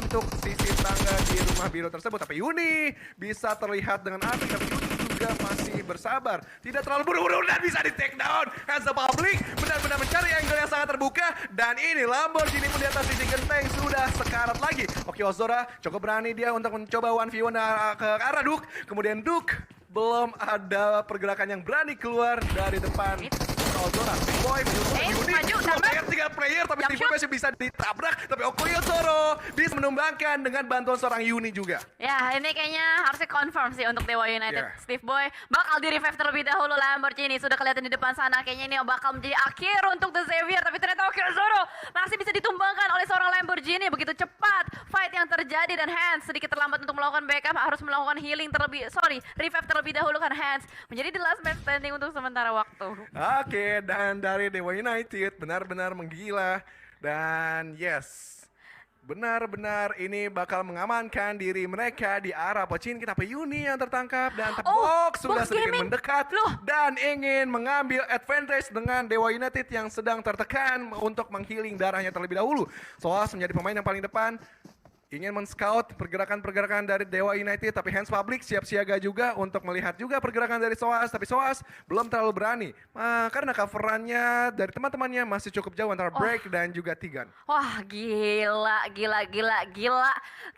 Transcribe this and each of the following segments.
untuk sisi tangga di rumah biru tersebut. Tapi Yuni bisa terlihat dengan apik, tapi Yuni juga masih bersabar. Tidak terlalu buru-buru dan bisa di take down. Hands the public benar-benar mencari angle yang sangat terbuka. Dan ini Lamborghini pun di atas sisi genteng sudah sekarat lagi. Oke, Ozora cukup berani dia untuk mencoba 1v1 ke arah Duke. Kemudian Duke belum ada pergerakan yang berani keluar dari depan. Ozora, boy, Yuni, tiga player, tapi Steve masih bisa ditabrak. Tapi Okoyo Zoro bisa menumbangkan dengan bantuan seorang Yuni juga. Ya, ini kayaknya harusnya confirm sih untuk Dewa United. Yeah. Steve Boy bakal di revive terlebih dahulu. Lamborghini sudah kelihatan di depan sana. Kayaknya ini bakal menjadi akhir untuk The Xavier. Tapi ternyata Okoyo Zoro masih bisa ditumbangkan oleh seorang Lamborghini. Begitu cepat fight yang terjadi dan Hans sedikit terlambat untuk melakukan backup. Harus melakukan healing revive terlebih dahulu kan Hans. Menjadi the last man standing untuk sementara waktu. Oke, dan dari Dewa United benar-benar menggila. Dan yes, benar-benar ini bakal mengamankan diri mereka di arah Pochinki. Tapi Yuni yang tertangkap dan box sudah Box sedikit Gaming. mendekat Loh. dan ingin mengambil advantage dengan Dewa United yang sedang tertekan untuk menghealing darahnya terlebih dahulu. Soas menjadi pemain yang paling depan, ingin men-scout pergerakan-pergerakan dari Dewa United, tapi Hands Public siap siaga juga untuk melihat juga pergerakan dari Soas, tapi Soas belum terlalu berani karena coverannya dari teman-temannya masih cukup jauh antara Break dan juga Tigan. Wah, gila.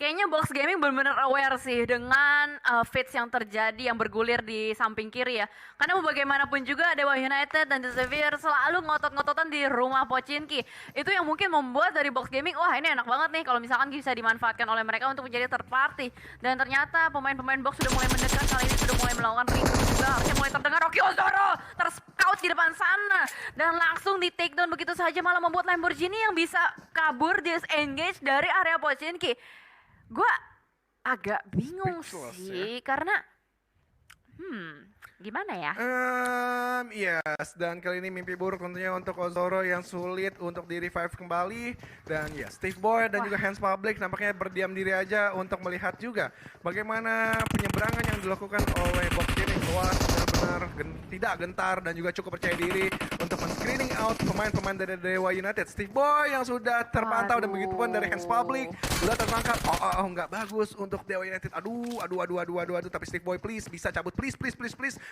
Kayaknya Box Gaming benar-benar aware sih dengan fits yang terjadi yang bergulir di samping kiri ya. Karena mau bagaimanapun juga Dewa United dan The Xavier selalu ngotot-ngototan di rumah Pochinki. Itu yang mungkin membuat dari Box Gaming, wah ini enak banget nih kalau misalkan bisa dimanfaatkan oleh mereka untuk menjadi third party. Dan ternyata pemain-pemain Box sudah mulai mendekat, kali ini sudah mulai melakukan recruit juga. Harusnya mulai terdengar Rocky Ozoro terscout di depan sana. Dan langsung di take down begitu saja, malah membuat Lamborghini yang bisa kabur disengage dari area Pochinki. Gua agak bingung Speechless, sih, karena gimana ya? Yes, dan kali ini mimpi buruk tentunya untuk Ozoro yang sulit untuk di-revive kembali. Dan ya, Steve Boy dan juga Hands Public nampaknya berdiam diri aja untuk melihat juga bagaimana penyeberangan yang dilakukan oleh Box Gaming. Wah, benar-benar tidak gentar dan juga cukup percaya diri untuk men-screening out pemain-pemain dari Dewa United. Steve Boy yang sudah terpantau dan begitu pun dari Hands Public sudah tertangkap. Nggak bagus untuk Dewa United. Aduh. Tapi Steve Boy please bisa cabut, please.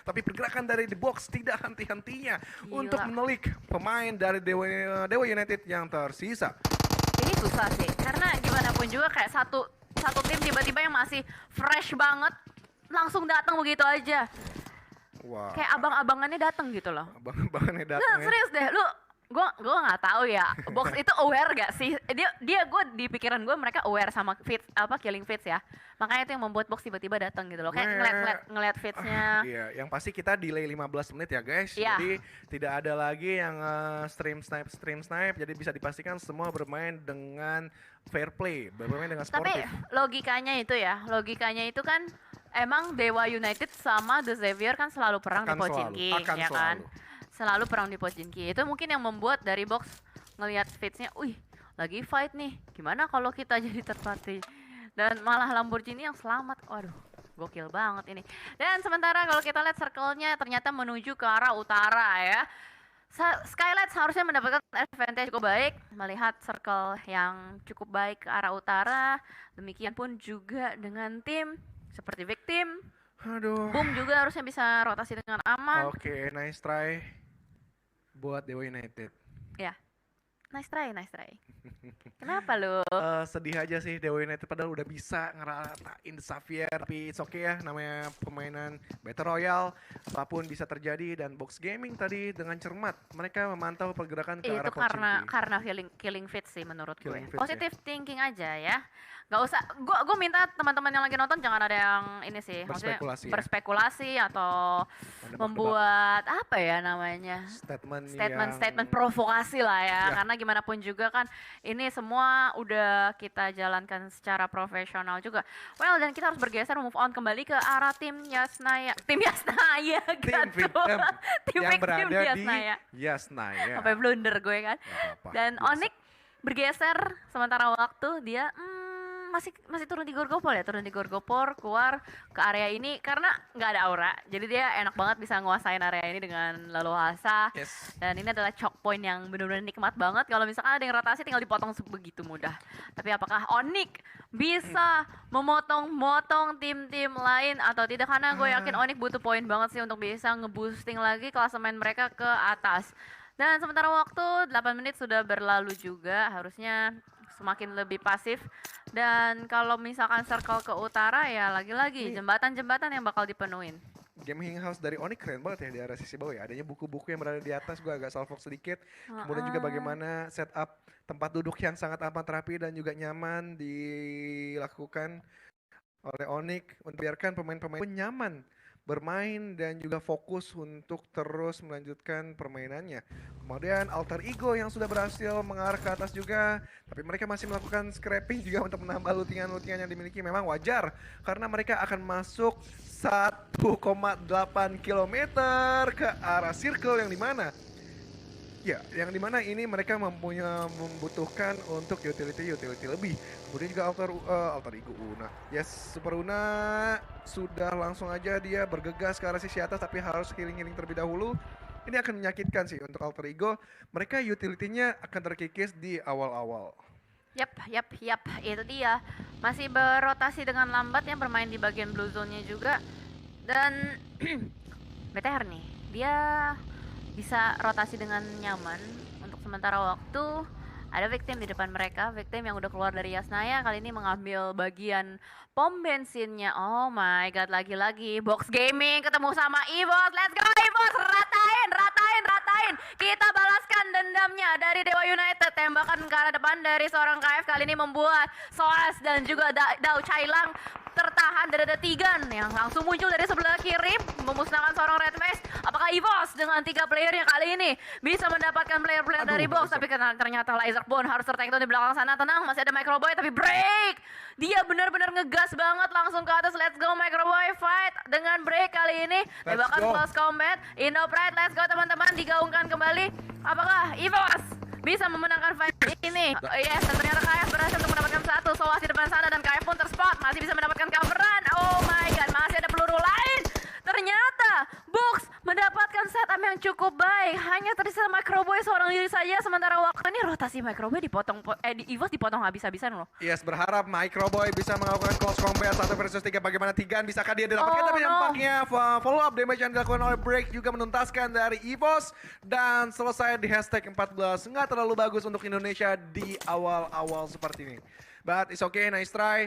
Tapi pergerakan dari The Box tidak henti-hentinya untuk menelik pemain dari Dewa United yang tersisa. Ini susah sih, karena gimana pun juga kayak satu tim tiba-tiba yang masih fresh banget langsung datang begitu aja. Wah. Kayak abang-abangannya datang gitu loh. Abang-abangannya datang Nggak, ya. serius deh, gua nggak tahu ya. Box itu aware gak sih? Gue di pikiran gue mereka aware sama fits killing fits ya. Makanya itu yang membuat Box tiba-tiba datang gitu loh. Kayak ngeliat fitsnya. Iya, yang pasti kita delay 15 menit ya guys. Iya. Jadi tidak ada lagi yang stream snipe. Jadi bisa dipastikan semua bermain dengan fair play, bermain dengan Tapi sportif. logikanya itu kan emang Dewa United sama The Xavier kan selalu perang di Pochinki, ya kan? Selalu perang di Pochinki. Itu mungkin yang membuat dari Box ngelihat fitsnya, wih lagi fight nih, gimana kalau kita jadi third party? Dan malah Lamborghini yang selamat. Waduh, gokil banget ini. Dan sementara kalau kita lihat circle-nya ternyata menuju ke arah utara ya. Skylight seharusnya mendapatkan advantage cukup baik melihat circle yang cukup baik ke arah utara. Demikian pun juga dengan tim seperti Victim. Aduh. Boom juga harusnya bisa rotasi dengan aman. Oke, nice try buat Dewa United. Ya, nice try. Kenapa lu? Sedih aja sih Dewa United padahal udah bisa ngeratain Xavier, tapi it's okay ya, namanya permainan Battle Royale, apapun bisa terjadi. Dan Box Gaming tadi dengan cermat mereka memantau pergerakan ke arah Itu Pochinki. karena killing fit sih menurut gue. Killing fit, Positive thinking aja ya. Gak usah, gue minta teman-teman yang lagi nonton jangan ada yang ini sih, maksudnya Berspekulasi ya. berspekulasi atau Menebak-nebak. membuat apa ya namanya, statement provokasi lah ya. Karena gimana pun juga kan ini semua udah kita jalankan secara profesional juga. Well, dan kita harus bergeser move on kembali ke arah tim Yasnaya tim Victim yang berada di Yasnaya. Sampai blunder gue kan. Gak apa-apa, Dan biasa. Onyx bergeser sementara waktu dia masih turun di Gorgopol ya, turun di Gorgopol, keluar ke area ini karena nggak ada aura. Jadi dia enak banget bisa nguasain area ini dengan leluasa. Yes. Dan ini adalah choke point yang benar-benar nikmat banget. Kalau misalkan ada yang rotasi tinggal dipotong begitu mudah. Tapi apakah Onyx bisa memotong-motong tim-tim lain atau tidak? Karena gue yakin Onyx butuh poin banget sih untuk bisa ngeboosting lagi klasemen mereka ke atas. Dan sementara waktu 8 menit sudah berlalu juga, harusnya semakin lebih pasif. Dan kalau misalkan circle ke utara ya lagi-lagi jembatan-jembatan yang bakal dipenuhin. Gaming house dari Onyx keren banget ya di arah sisi bawah ya. Adanya buku-buku yang berada di atas, gue agak salfok sedikit. Kemudian juga bagaimana setup tempat duduk yang sangat amat rapi dan juga nyaman dilakukan oleh Onyx untuk biarkan pemain-pemain nyaman bermain dan juga fokus untuk terus melanjutkan permainannya. Kemudian Alter Ego yang sudah berhasil mengarah ke atas juga, tapi mereka masih melakukan scrapping juga untuk menambah lootingan-lootingan yang dimiliki. Memang wajar karena mereka akan masuk 1,8 km ke arah circle yang dimana yang dimana ini mereka membutuhkan untuk utility lebih. Kemudian juga Alter Ego Una. Yes, Super Una sudah langsung aja dia bergegas ke arah sisi atas tapi harus healing terlebih dahulu. Ini akan menyakitkan sih untuk Alter Ego. Mereka utility-nya akan terkikis di awal-awal. Yap, itu dia. Masih berotasi dengan lambat yang bermain di bagian blue zone-nya juga. Dan BTR nih, dia bisa rotasi dengan nyaman untuk sementara waktu. Ada victim di depan mereka, victim yang udah keluar dari Yasnaya kali ini mengambil bagian pom bensinnya. Oh my god, lagi-lagi Box Gaming ketemu sama EVOS. Let's go EVOS, ratain. Kita balaskan dendamnya dari Dewa United. Tembakan ke arah depan dari seorang KF kali ini membuat Soas dan juga Dao Chailang tertahan dari Tigan yang langsung muncul dari sebelah kiri memusnahkan seorang Red Mace. Apakah EVOS dengan 3 playernya kali ini bisa mendapatkan player-player dari box? Tapi ternyata Laser Bone harus tertakedown di belakang sana. Tenang, masih ada Microboy tapi break. Dia benar-benar ngegas banget langsung ke atas. Let's go Microboy, fight dengan break kali ini. Tembakan close combat, Indo Pride, let's go teman-teman, digaungkan kembali. Apakah EVOS bisa memenangkan fight ini? Yes, dan ternyata KF berhasil untuk mendapatkan satu. Soas di depan sana dan KF pun terspot, masih bisa mendapatkan coveran. Oh my god, masih ada peluru lain. Ternyata Box mendapatkan setup yang cukup baik. Hanya tersisa Microboy seorang diri saja. Sementara waktu ini rotasi Microboy dipotong, di EVOS dipotong habis-habisan loh. Yes, berharap Microboy bisa melakukan close combat 1 versus 3. Bagaimana Tigan, bisakah dia didapatkan? Tapi nampaknya follow up damage yang dilakukan oleh Break juga menuntaskan dari EVOS. Dan selesai di hashtag 14. Nggak terlalu bagus untuk Indonesia di awal-awal seperti ini. But it's okay, nice try.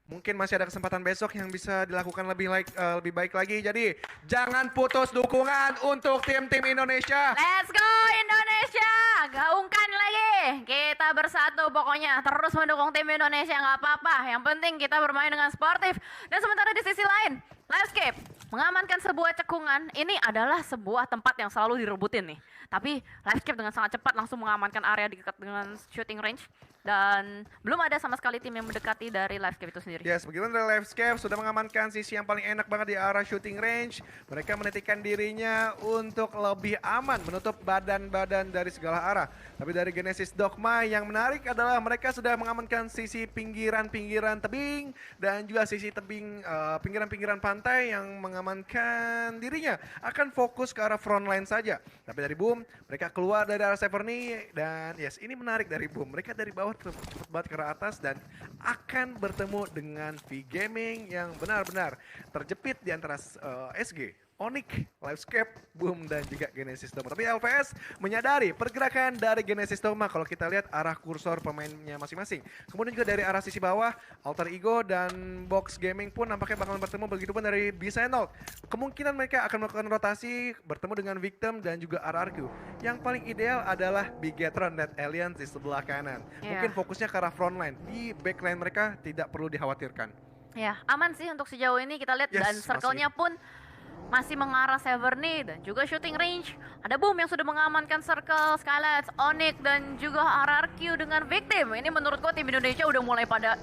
Mungkin masih ada kesempatan besok yang bisa dilakukan lebih baik lagi. Jadi jangan putus dukungan untuk tim-tim Indonesia. Let's go Indonesia, gaungkan lagi. Kita bersatu pokoknya, terus mendukung tim Indonesia, nggak apa-apa. Yang penting kita bermain dengan sportif. Dan sementara di sisi lain, Livescape mengamankan sebuah cekungan. Ini adalah sebuah tempat yang selalu direbutin nih. Tapi Livescape dengan sangat cepat langsung mengamankan area dekat dengan shooting range. Dan belum ada sama sekali tim yang mendekati dari Livescape itu sendiri. Yes, begitu dari Livescape sudah mengamankan sisi yang paling enak banget di arah shooting range. Mereka menitikkan dirinya untuk lebih aman, menutup badan-badan dari segala arah. Tapi dari Genesis Dogma yang menarik adalah mereka sudah mengamankan sisi pinggiran-pinggiran tebing dan juga sisi tebing pinggiran-pinggiran pantai yang mengamankan dirinya akan fokus ke arah front line saja. Tapi dari Boom, mereka keluar dari arah Severny dan yes, ini menarik dari Boom. Mereka dari bawah cepat banget ke arah atas dan akan bertemu dengan V Gaming yang benar-benar terjepit di antara SG, Onyx, Livescape, Boom, dan juga Genesis Dogma. Tapi LVS menyadari pergerakan dari Genesis Dogma kalau kita lihat arah kursor pemainnya masing-masing. Kemudian juga dari arah sisi bawah, Alter Ego dan Box Gaming pun nampaknya bakalan bertemu. Begitupun dari B-Sentinel. Kemungkinan mereka akan melakukan rotasi bertemu dengan Victim dan juga RRQ. Yang paling ideal adalah Bigetron dan Alliance di sebelah kanan. Mungkin fokusnya ke arah frontline. Di backline mereka tidak perlu dikhawatirkan. Ya, aman sih untuk sejauh ini kita lihat dan circle-nya pun masih mengarah Severny dan juga shooting range. Ada Boom yang sudah mengamankan circle, Skylights, Onyx dan juga RRQ dengan Victim. Ini menurutku tim Indonesia udah mulai pada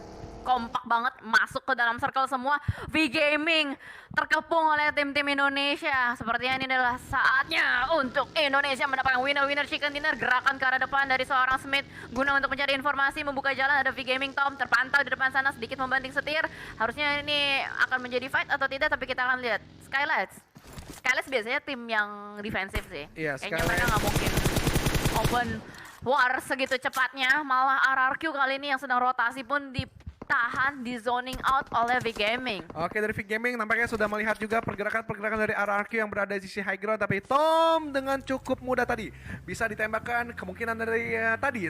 kompak banget masuk ke dalam circle semua. V-Gaming terkepung oleh tim-tim Indonesia. Sepertinya ini adalah saatnya untuk Indonesia mendapatkan winner chicken dinner. Gerakan ke arah depan dari seorang Smith guna untuk mencari informasi, membuka jalan. Ada V-Gaming Tom terpantau di depan sana sedikit membanting setir. Harusnya ini akan menjadi fight atau tidak, tapi kita akan lihat. Skylights biasanya tim yang defensif sih. Iya, Kayaknya mereka nggak mungkin open war segitu cepatnya. Malah RRQ kali ini yang sedang rotasi pun ditahan, di zoning out oleh V-Gaming. Oke, dari V-Gaming nampaknya sudah melihat juga pergerakan-pergerakan dari RRQ yang berada di sisi high ground, tapi Tom dengan cukup mudah tadi bisa ditembakkan kemungkinan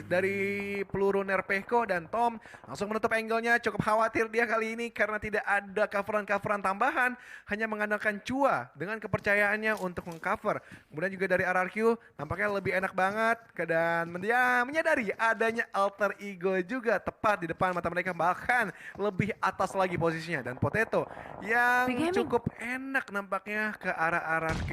dari peluru Nerpeko, dan Tom langsung menutup angle-nya. Cukup khawatir dia kali ini karena tidak ada coveran-coveran tambahan, hanya mengandalkan Chua dengan kepercayaannya untuk mengcover. Kemudian juga dari RRQ nampaknya lebih enak banget dan dia menyadari adanya alter ego juga tepat di depan mata mereka, bahkan lebih atas lagi posisinya, dan Potato yang V-Gaming cukup enak nampaknya ke arah RRQ.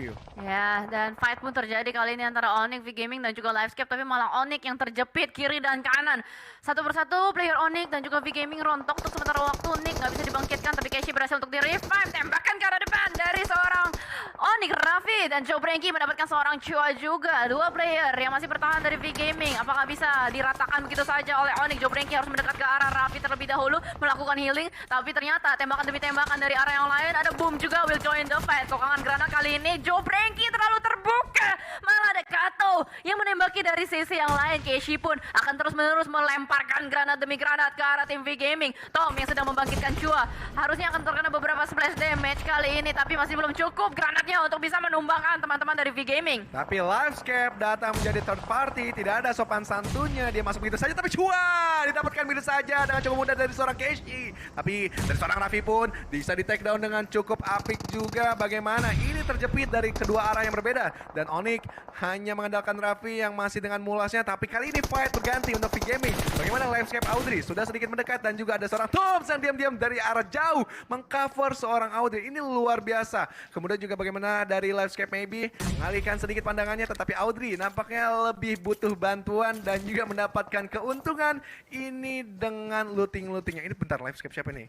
Ya, dan fight pun terjadi kali ini antara Onyx, V-Gaming dan juga Livescape, tapi malah Onyx yang terjepit kiri dan kanan. Satu persatu player Onyx dan juga V-Gaming rontok untuk sementara waktu. Nick nggak bisa dibangkitkan, tapi Keshi berhasil untuk di-revive. Tembakan ke arah depan dari seorang Onyx, Raffi, dan Joe Branky mendapatkan seorang Chua juga. Dua player yang masih bertahan dari V-Gaming. Apakah bisa diratakan begitu saja oleh Onyx? Joe Branky harus mendekat ke arah Raffi terlebih dahulu, melakukan healing, tapi ternyata tembakan demi tembakan dari arah yang lain. Ada Boom juga will join the fight. Kokangan granat kali ini Joe Branky terlalu terbuka, malah ada Kato yang menembaki dari sisi yang lain. Keshi pun akan terus menerus melemparkan granat demi granat ke arah tim V-Gaming. Tom yang sedang membangkitkan Chua harusnya akan terkena beberapa splash damage kali ini, tapi masih belum cukup granatnya untuk bisa menumbangkan teman-teman dari V-Gaming. Tapi Livescape datang menjadi third party, tidak ada sopan santunnya, dia masuk begitu saja, tapi Chua didapatkan begitu saja dengan cukup mudah dari seorang Keshi. Tapi dari seorang Raffi pun bisa di take down dengan cukup apik juga. Bagaimana ini terjepit dari kedua arah yang berbeda, dan Onyx hanya mengandalkan Raffi yang masih dengan mulasnya, tapi kali ini fight berganti untuk V-Gaming. Bagaimana Livescape Audrey sudah sedikit mendekat, dan juga ada seorang Tom yang diam-diam dari arah jauh mengcover seorang Audrey. Ini luar biasa. Kemudian juga bagaimana dari Livescape maybe mengalihkan sedikit pandangannya, tetapi Audrey nampaknya lebih butuh bantuan dan juga mendapatkan keuntungan ini dengan looting-lootingnya. Ini bentar, Livescape siapa nih?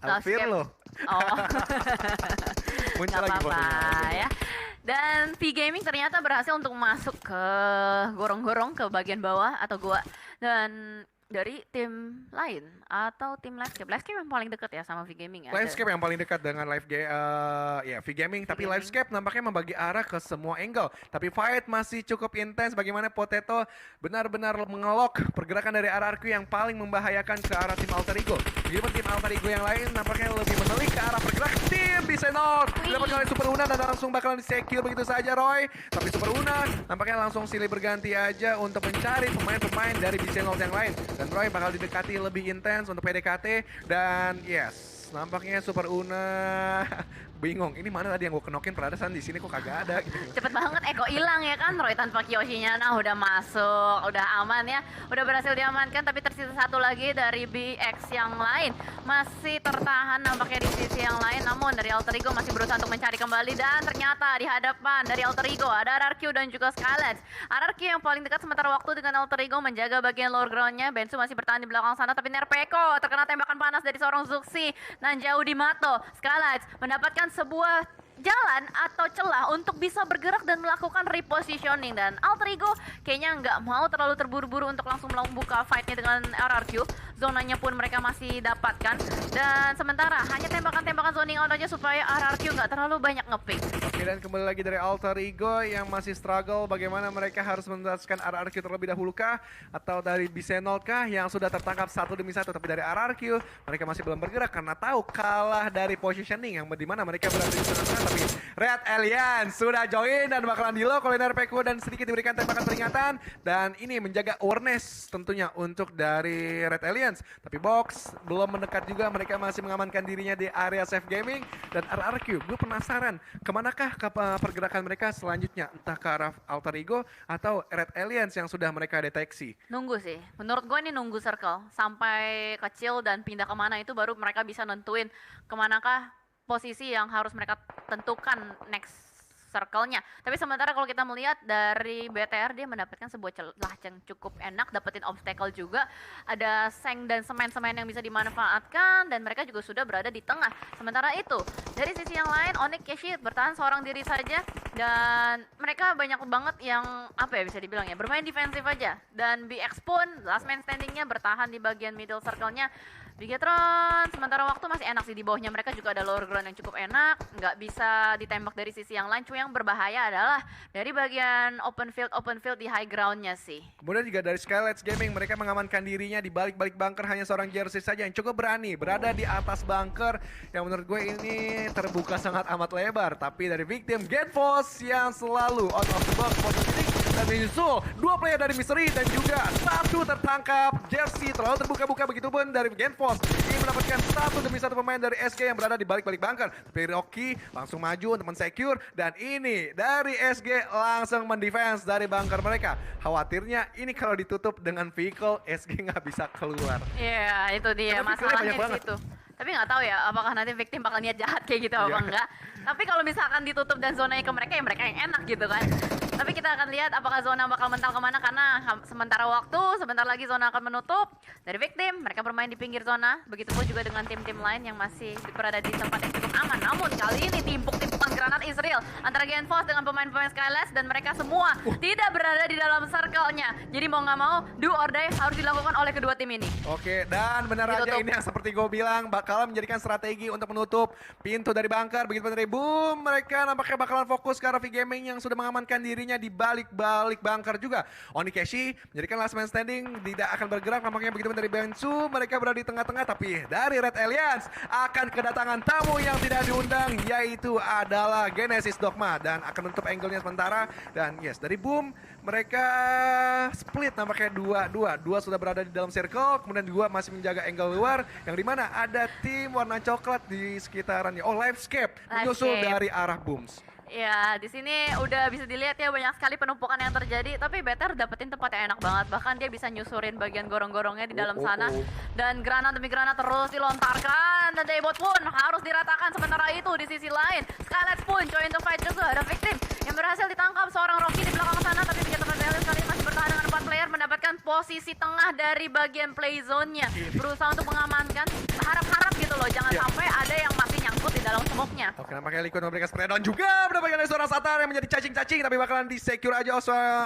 Alfir loh. Oh. Muncul Gak lagi apa-apa fotonya. ya. Dan V-Gaming ternyata berhasil untuk masuk ke gorong-gorong ke bagian bawah atau gua, dan dari tim lain atau tim Livescape yang paling dekat ya sama V-Gaming ya. Livescape yang paling dekat dengan V-Gaming, tapi V-Gaming. Livescape nampaknya membagi arah ke semua angle. Tapi fight masih cukup intens. Bagaimana Potato benar-benar mengelok pergerakan dari RRQ yang paling membahayakan ke arah tim Alter Ego. Meskipun tim Alter Ego yang lain nampaknya lebih menelik ke arah pergerakan tim Bisenol. Didapatkan oleh Super Una dan langsung bakalan di-secure begitu saja Roy. Tapi Super Una nampaknya langsung silih berganti aja untuk mencari pemain-pemain dari Bisenol yang lain. Dan Roy bakal didekati lebih intens untuk PDKT, dan yes, nampaknya Super Una bingung, ini mana tadi yang gue kenokin perasaan di sini kok kagak ada gitu. Cepet banget Eko hilang ya kan, Roy tanpa Kyoshinya. Nah udah masuk, udah aman ya, udah berhasil diamankan, tapi tersisa satu lagi dari BX yang lain. Masih tertahan nampaknya di sisi yang lain, namun dari Alter Ego masih berusaha untuk mencari kembali, dan ternyata di hadapan dari Alter Ego ada RRQ dan juga Skylights. RRQ yang paling dekat sementara waktu dengan Alter Ego menjaga bagian lower groundnya. Bensu masih bertahan di belakang sana, tapi Nerpeko terkena tembakan panas dari seorang Zuxi dan jauh di Mato. Skylights mendapatkan sebuah jalan atau celah untuk bisa bergerak dan melakukan repositioning, dan Alter Ego kayaknya nggak mau terlalu terburu-buru untuk langsung membuka fightnya dengan RRQ. Zonanya pun mereka masih dapatkan, dan sementara hanya tembakan-tembakan zoning out aja supaya RRQ nggak terlalu banyak nge-pick. Oke, dan kembali lagi dari Alter Ego yang masih struggle. Bagaimana mereka harus menuntaskan RRQ terlebih dahulu kah? Atau dari Bisenol kah yang sudah tertangkap satu demi satu? Tapi dari RRQ mereka masih belum bergerak karena tahu kalah dari positioning yang dimana mereka berada di tengah-tengah. Tapi Red Alliance sudah join dan bakalan di-lock oleh Nerpeko dan sedikit diberikan tembakan peringatan. Dan ini menjaga awareness tentunya untuk dari Red Alliance. Tapi Box belum mendekat juga, mereka masih mengamankan dirinya di area safe gaming. Dan RRQ, gue penasaran kemanakah ke pergerakan mereka selanjutnya, entah ke arah Alter Ego atau Red Alliance yang sudah mereka deteksi. Nunggu sih, menurut gue ini nunggu circle sampai kecil dan pindah kemana, itu baru mereka bisa nentuin kemanakah posisi yang harus mereka tentukan next circle-nya. Tapi sementara kalau kita melihat dari BTR, dia mendapatkan sebuah celah yang cukup enak, dapetin obstacle juga, ada seng dan semen-semen yang bisa dimanfaatkan, dan mereka juga sudah berada di tengah. Sementara itu dari sisi yang lain, Onyx Keshi bertahan seorang diri saja, dan mereka banyak banget yang apa ya bisa dibilang ya, bermain defensif aja. Dan BX pun last man standingnya bertahan di bagian middle circle-nya. Bigetron sementara waktu masih enak sih, di bawahnya mereka juga ada lower ground yang cukup enak, nggak bisa ditembak dari sisi yang lain. Cuma yang berbahaya adalah dari bagian open field di high groundnya sih. Kemudian juga dari Skylights Gaming, mereka mengamankan dirinya di balik-balik bunker. Hanya seorang jersey saja yang cukup berani berada di atas bunker, yang menurut gue ini terbuka sangat amat lebar. Tapi dari victim Genfos yang selalu out of the box positioning dan menyusul dua player dari Misery dan juga satu tertangkap jersey terlalu terbuka-buka. Begitupun dari Genfos ini mendapatkan satu demi satu pemain dari SG yang berada di balik-balik bunker. Tapi Rocky langsung maju untuk men-secure, dan ini dari SG langsung mendefense dari bunker mereka. Khawatirnya ini kalau ditutup dengan vehicle, SG nggak bisa keluar. Iya, itu dia Karena masalahnya vehicle-nya di situ. Tapi nggak tahu ya apakah nanti victim bakal niat jahat kayak gitu apa enggak. Tapi kalau misalkan ditutup dan zonanya ke mereka, ya mereka yang enak gitu kan. Tapi kita akan lihat apakah zona bakal mental kemana, karena sementara waktu, sebentar lagi zona akan menutup. Dari victim, mereka bermain di pinggir zona. Begitupun juga dengan tim-tim lain yang masih berada di tempat yang cukup aman. Namun kali ini timpuk-timpukan granat Israel antara Genfos dengan pemain-pemain Skyless, dan mereka semua tidak berada di dalam circle-nya. Jadi mau nggak mau, do or die harus dilakukan oleh kedua tim ini. Oke, dan benar aja ini yang seperti gue bilang bakal menjadikan strategi untuk menutup pintu dari bunker. Begitu dari boom, mereka nampaknya bakalan fokus ke Rafi Gaming yang sudah mengamankan dirinya di balik-balik bunker juga. Onyx Keshi menjadikan last man standing, tidak akan bergerak nampaknya. Begitu dari Bensu, mereka berada di tengah-tengah. Tapi dari Red Alliance akan kedatangan tamu yang tidak diundang, yaitu adalah Genesis Dogma, dan akan menutup angle-nya sementara. Dan yes, dari boom mereka split nampaknya dua sudah berada di dalam circle, kemudian dua masih menjaga angle luar, yang dimana ada tim warna coklat di sekitarannya. Oh, Livescape menyusul dari arah booms. Ya, di sini udah bisa dilihat ya banyak sekali penumpukan yang terjadi, tapi Better dapetin tempat yang enak banget. Bahkan dia bisa nyusurin bagian gorong-gorongnya di dalam sana. Dan granat demi granat terus dilontarkan, dan Daybot pun harus diratakan. Sementara itu di sisi lain, Skylights pun join the fight juga. Ada victim yang berhasil ditangkap seorang Rocky di belakang sana, tapi begitu Rebellion kali ini masih bertahan dengan 4 player, mendapatkan posisi tengah dari bagian play zone-nya. Berusaha untuk mengamankan, harap-harap gitu loh, jangan sampai ada yang masih nyangkut di dalam smoke-nya. Oke, nampaknya Liquid memberikan spray down juga, mendapatkan dari seorang Satar yang menjadi cacing-cacing, tapi bakalan di-secure aja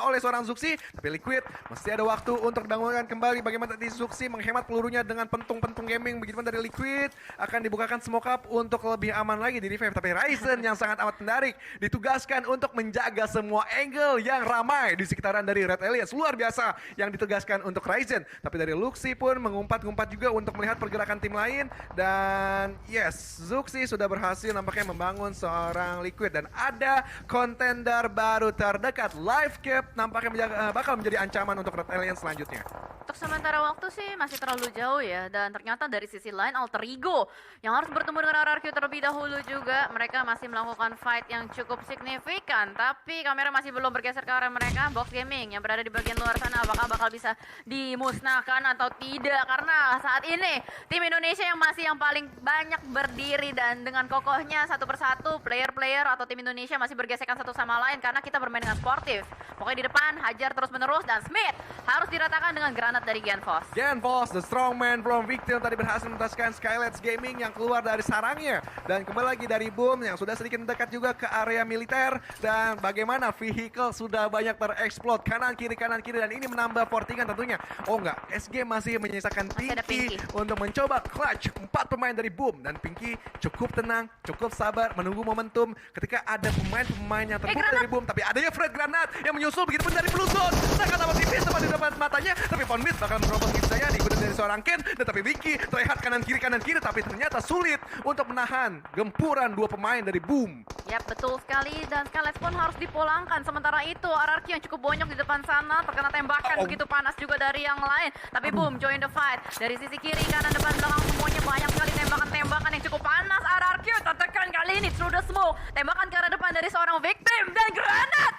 oleh seorang Zuxi. Tapi Liquid masih ada waktu untuk bangunkan kembali bagaimana tadi Zuxi menghemat pelurunya dengan pentung-pentung gaming. Begitu dari Liquid akan dibukakan smoke up untuk lebih aman lagi di revive. Tapi Ryzen yang sangat amat menarik ditugaskan untuk menjaga semua angle yang ramai di sekitaran dari Red Alliance. Luar biasa yang ditugaskan untuk Ryzen. Tapi dari Luxi pun mengumpat-ngumpat juga untuk melihat pergerakan tim lain. Dan yes, Zuxi sudah berhasil nampaknya membangun seorang Liquid, dan ada kontender baru terdekat. Livescape nampaknya bakal menjadi ancaman untuk Red Alliance selanjutnya. Untuk sementara waktu sih masih terlalu jauh ya, dan ternyata dari sisi lain Alter Ego yang harus bertemu dengan RRQ terlebih dahulu juga. Mereka masih melakukan fight yang cukup signifikan, tapi kamera masih belum bergeser ke arah mereka. Box Gaming yang berada di bagian luar sana, apakah bakal bisa dimusnahkan atau tidak? Karena saat ini tim Indonesia yang paling banyak berdiri, dan dengan kokohnya satu persatu player-player atau tim Indonesia masih bergesekan satu sama lain karena kita bermain dengan sportif. Pokoknya di depan hajar terus menerus, dan Smith harus diratakan dengan granat dari Genfos. Genfos, the strongman from Victim, tadi berhasil menuntaskan Skylights Gaming yang keluar dari sarangnya, dan kembali lagi dari Boom yang sudah sedikit mendekat juga ke area militer. Dan bagaimana vehicle sudah banyak tereksplod kanan kiri, dan ini menambah fortingan tentunya. Oh enggak, SG masih menyisakan Pinky untuk mencoba clutch 4 pemain dari Boom, dan Pinky cukup tenang, cukup sabar menunggu momentum ketika ada pemain-pemain yang terbuka dari Boom. Tapi adanya Fred Granat yang menyusul, begitupun dari Blue Zone sangat amat tipis tepat di depan matanya. Tapi Von Mid bakal menerobos gitu saja, diikuti dari seorang Ken, dan tapi Vicky terlihat kanan kiri, tapi ternyata sulit untuk menahan gempuran dua pemain dari Boom. Yap, betul sekali, dan Skylights pun harus dipulangkan. Sementara itu RRQ yang cukup bonyok di depan sana terkena tembakan begitu panas juga dari yang lain. Tapi Boom join the fight dari sisi kiri, kanan, depan, belakang, semuanya banyak sekali tembakan-tembakan yang cukup panas. RRQ tertekan kali ini through the smoke, tembakan ke arah depan dari seorang victim, dan granat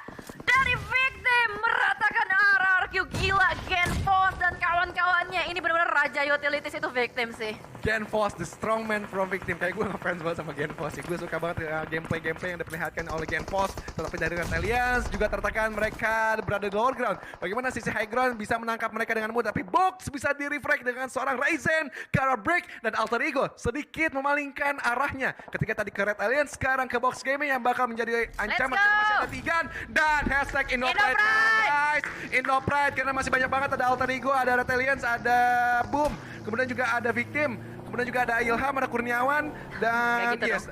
dari victim meratakan RRQ. Gila, Genfos dan kawan-kawannya ini benar-benar raja utilities itu Victim sih. Genfos, the strongman from Victim. Kayak gue ngefans banget sama Genfos sih. Gue suka banget gameplay yang diperlihatkan oleh Genfos. Tetapi dari Red Alliance juga tertekan, mereka berada di lower ground. Bagaimana sisi high ground bisa menangkap mereka dengan mudah. Tapi Box bisa di-refrag dengan seorang Ryzen, Kara Break, dan Alter Ego. Sedikit memalingkan arahnya. Ketika tadi ke Red Alliance, sekarang ke Box Gaming yang bakal menjadi ancaman. Karena masih ada Tigan dan hashtag Indopride. Guys, Indopride karena masih banyak banget. Ada Alter Ego, ada Red Alliance, ada Boom. Kemudian juga ada Victim. Kemudian juga ada Ilham, ada Kurniawan, dan gitu yes,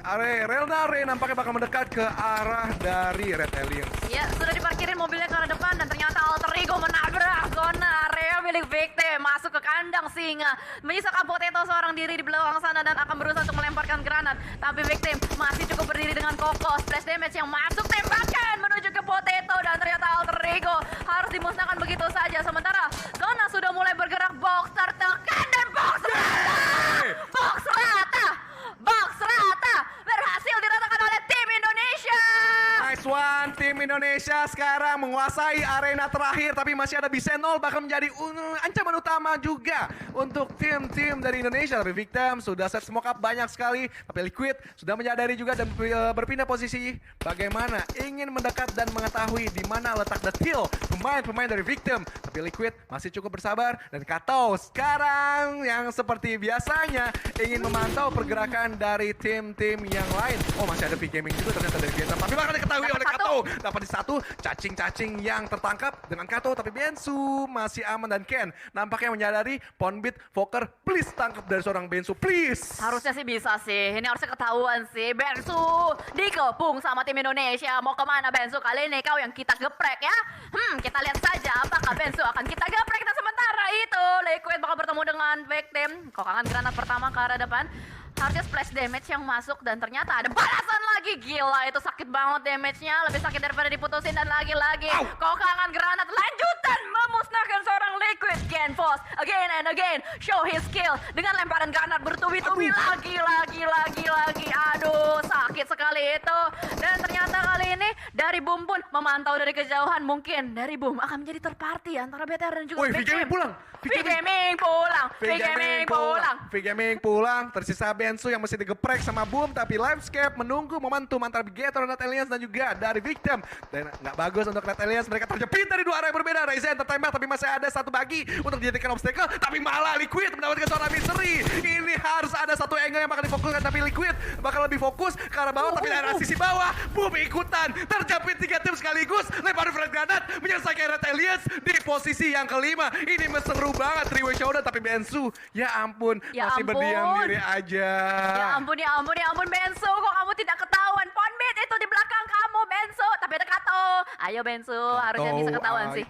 Relna Ray nampaknya bakal mendekat ke arah dari Red Alliance. Ya, sudah diparkirin mobilnya ke arah depan dan ternyata Alter Ego menabrak zona area milik Victim masuk ke kandang singa. Menyisakan Potato seorang diri di belakang sana dan akan berusaha untuk melemparkan granat. Tapi Victim masih cukup berdiri dengan kokoh. Splash damage yang masuk, tembakan menuju ke Potato dan ternyata Alter Ego harus dimusnahkan begitu saja. Sementara zona sudah mulai bergerak, Box tertekan dan Box Box rata! Box rata! Berhasil diratakan oleh tim Indonesia! Nice one, tim Indonesia sekarang menguasai arena terakhir. Tapi masih ada Bisenol bakal menjadi ancaman utama juga untuk tim-tim dari Indonesia. Tapi Victim sudah set smoke up banyak sekali. Tapi Liquid sudah menyadari juga dan berpindah posisi. Bagaimana ingin mendekat dan mengetahui di mana letak detail pemain-pemain dari Victim. Tapi Liquid masih cukup bersabar. Dan Kato sekarang yang seperti biasanya ingin memantau pergerakan dari tim-tim yang lain. Oh, masih ada V-Gaming juga ternyata dari Vietnam. Tapi bakal diketahui oleh Kato. Dapat di satu, cacing-cacing yang tertangkap dengan Kato. Tapi Bensu masih aman dan Ken nampaknya menyadari Ponbit, Fokker, please tangkap dari seorang Bensu, please. Harusnya sih bisa sih, ini harusnya ketahuan sih. Bensu dikepung sama tim Indonesia. Mau kemana Bensu kali ini? Kau yang kita geprek ya? Kita lihat saja apakah Bensu akan kita geprek. Dan sementara itu Liquid bakal bertemu dengan Victim. Kokangan granat pertama ke arah depan. Harusnya splash damage yang masuk dan ternyata ada balasan lagi. Gila, itu sakit banget damage-nya. Lebih sakit daripada diputusin dan lagi-lagi kokangan granat lanjutan memusnahkan seorang Liquid. Genfos again and again show his skill dengan lemparan granat bertubi-tubi lagi. Aduh, sakit sekali itu. Dan ternyata kali ini dari Boom pun memantau dari kejauhan. Mungkin dari Boom akan menjadi third party antara BTR dan juga V-Gaming pulang. V-Gaming pulang. Tersisa Bensu yang masih digeprek sama Boom. Tapi Livescape menunggu momentum antara Bigator dan Red Alliance dan juga dari Victim. Dan nggak bagus untuk Red Alliance. Mereka terjepit dari dua arah yang berbeda. Ryzen tertembak tapi masih ada satu bagi untuk dijadikan obstacle. Tapi malah Liquid mendapatkan seorang misery. Ini harus ada satu angle yang bakal difokuskan. Tapi Liquid bakal lebih fokus ke arah bawah. Tapi dari sisi bawah Boom ikutan. Terjepit 3 tim sekaligus. Lempar flash granat menyelesaikan Red Alliance di posisi yang kelima. Ini seru banget 3-way showdown. Tapi Bensu ya ampun masih berdiam diri aja. Ya ampun Bensu, kok kamu tidak ketahuan? Ponbit itu di belakang kamu Bensu. Tapi ada Kato. Ayo Bensu, harusnya bisa ketahuan sih.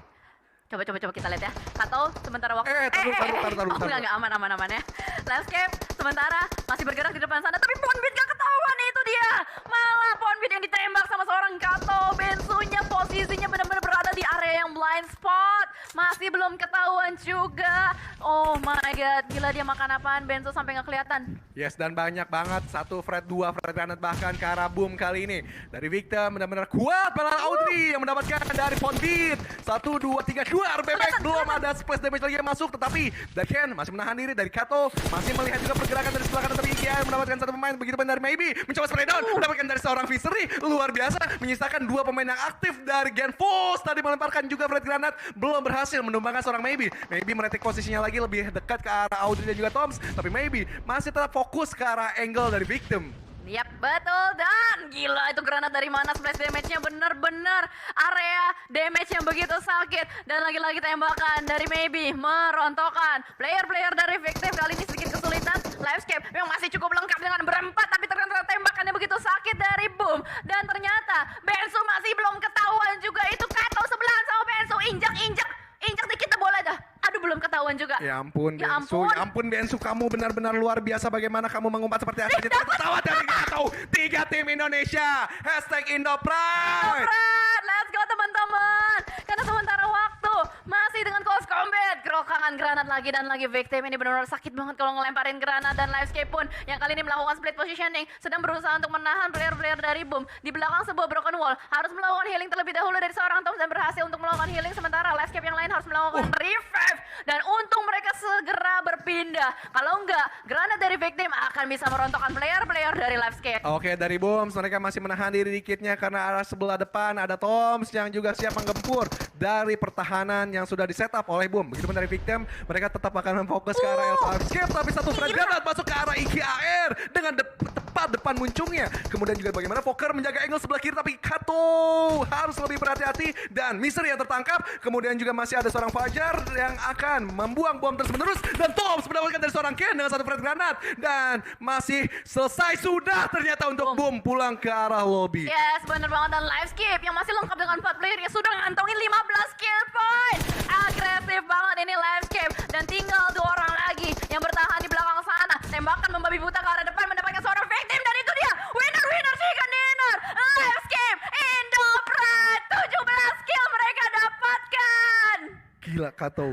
Coba kita lihat ya. Kato sementara waktu. Taruh. Enggak aman ya. Landscape sementara masih bergerak di depan sana. Tapi Ponbit gak ketahuan, itu dia. Malah Ponbit yang ditembak sama seorang Kato. Bensunya posisinya benar-benar berada di area yang blind spot. Masih belum ketahuan juga. Oh my god, gila dia makan apaan Bensu sampai nggak kelihatan. Yes, dan banyak banget. 1 Fred, 2 Fred granat bahkan ke arah Boom kali ini. Dari Victim benar-benar kuat. Malah Audrey yang mendapatkan dari Ponbit. 1, 2, 3, 2 RBP. Belum ada splash damage lagi yang masuk. Tetapi Daken masih menahan diri dari Kato. Masih melihat juga pergerakan dari sebelah kanan. Tapi IGI mendapatkan satu pemain. Begitu pun dari Maybe. Mencoba spray down. Mendapatkan dari seorang Visery. Luar biasa. Menyisakan 2 pemain yang aktif dari Genfos. Tadi melemparkan juga Fred granat. Belum berhasil menumbangkan seorang Maybe. Maybe meretik posisinya lagi lebih dekat ke arah Audrey dan juga Toms. Tapi Maybe masih tetap fokus ke arah angle dari Victim. Yap, betul. Dan gila itu granat dari mana, splash damage-nya bener-bener area damage yang begitu sakit. Dan lagi-lagi tembakan dari Maybe merontokkan player-player dari Victim. Kali ini sedikit kesulitan. Livescape memang masih cukup lengkap dengan berempat, tapi ternyata tembakannya begitu sakit dari Boom. Dan ternyata Bensu masih belum ketahuan juga. Itu Kato sebelahan sama Bensu. Injak dikit boleh dah. Aduh, belum ketahuan juga. Ya ampun Bensu, ya ampun Bensu, kamu benar-benar luar biasa. Bagaimana kamu mengumpat seperti apa? Tertawa dari Kato. 3 tim Indonesia. Hashtag Indopride. Let's go teman-teman. Karena sementara waktu masih dengan close combat. Kerokangan granat lagi dan lagi. Victim ini benar-benar sakit banget kalau ngelemparin granat. Dan Livescape pun yang kali ini melakukan split positioning, sedang berusaha untuk menahan player-player dari Boom. Di belakang sebuah broken wall, harus melakukan healing terlebih dahulu dari seorang Toms dan berhasil untuk melakukan healing. Sementara Livescape yang lain harus melakukan revive. Dan untung mereka segera berpindah. Kalau enggak, granat dari Victim akan bisa merontokkan player-player dari Livescape. Oke, dari Boom mereka masih menahan diri dikitnya karena arah sebelah depan ada Toms yang juga siap menggempur dari pertahanan yang sudah di-setup oleh Boom. Begitupun dari Victim, mereka tetap akan memfokus ke arah L5 tapi satu frag granat masuk ke arah IKAR dengan tepat depan muncungnya. Kemudian juga bagaimana Poker menjaga angle sebelah kiri, tapi Kato harus lebih berhati-hati dan Misery yang tertangkap. Kemudian juga masih ada seorang Fajar yang akan membuang bom terus-menerus dan Toms mendapatkan dari seorang Ken dengan satu frag granat dan masih selesai sudah ternyata untuk Boom pulang ke arah lobby. Yes, bener banget. Dan Livescape yang masih lengkap dengan 4 player yang sudah ngantongin 15 kill point. Agresif banget ini Livescape. Dan tinggal 2 orang lagi yang bertahan di belakang sana. Tembakan membabi buta ke arah depan mendapatkan seorang Victim. Dan itu dia, winner chicken dinner. Livescape in the pride. 17 kill mereka dapatkan. Gila Kato